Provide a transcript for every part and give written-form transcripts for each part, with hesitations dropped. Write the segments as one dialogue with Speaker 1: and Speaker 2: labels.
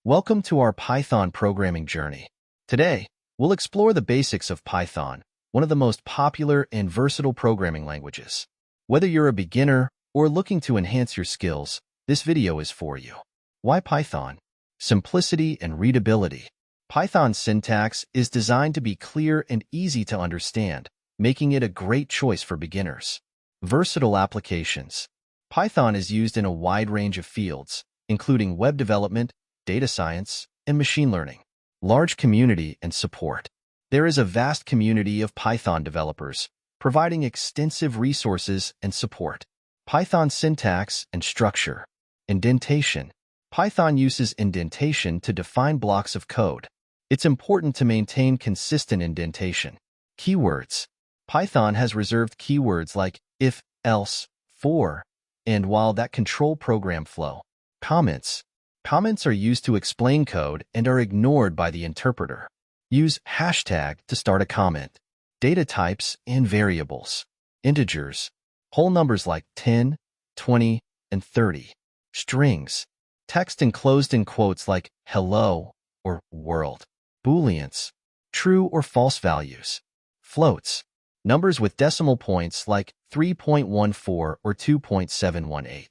Speaker 1: Welcome to our Python programming journey. Today, we'll explore the basics of Python, one of the most popular and versatile programming languages. Whether you're a beginner or looking to enhance your skills, this video is for you. Why Python? Simplicity and readability. Python's syntax is designed to be clear and easy to understand, making it a great choice for beginners. Versatile applications. Python is used in a wide range of fields, including web development, data science, and machine learning. Large community and support. There is a vast community of Python developers, providing extensive resources and support. Python syntax and structure. Indentation. Python uses indentation to define blocks of code. It's important to maintain consistent indentation. Keywords. Python has reserved keywords like if, else, for, and while that control program flow. Comments. Comments are used to explain code and are ignored by the interpreter. Use hashtag to start a comment. Data types and variables. Integers. Whole numbers like 10, 20, and 30. Strings. Text enclosed in quotes like hello or world. Booleans. True or false values. Floats. Numbers with decimal points like 3.14 or 2.718.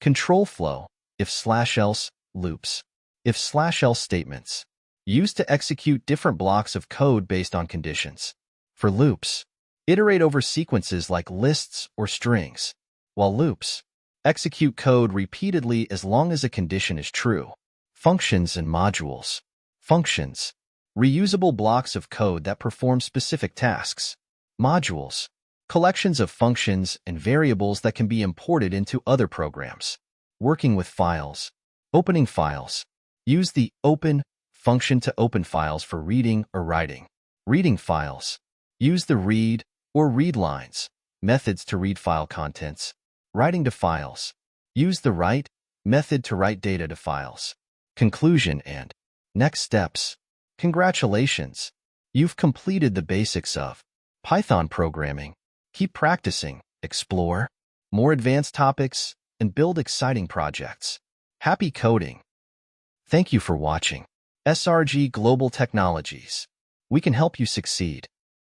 Speaker 1: Control flow. If/else. Loops. If/else statements. Used to execute different blocks of code based on conditions. For loops, iterate over sequences like lists or strings, while loops execute code repeatedly as long as a condition is true. Functions and modules. Functions. Reusable blocks of code that perform specific tasks. Modules. Collections of functions and variables that can be imported into other programs. Working with files. Opening files. Use the open function to open files for reading or writing. Reading files. Use the read or read lines methods to read file contents. Writing to files. Use the write method to write data to files. Conclusion and next steps. Congratulations! You've completed the basics of Python programming. Keep practicing, explore more advanced topics, and build exciting projects. Happy coding! Thank you for watching. SRG Global Technologies. We can help you succeed.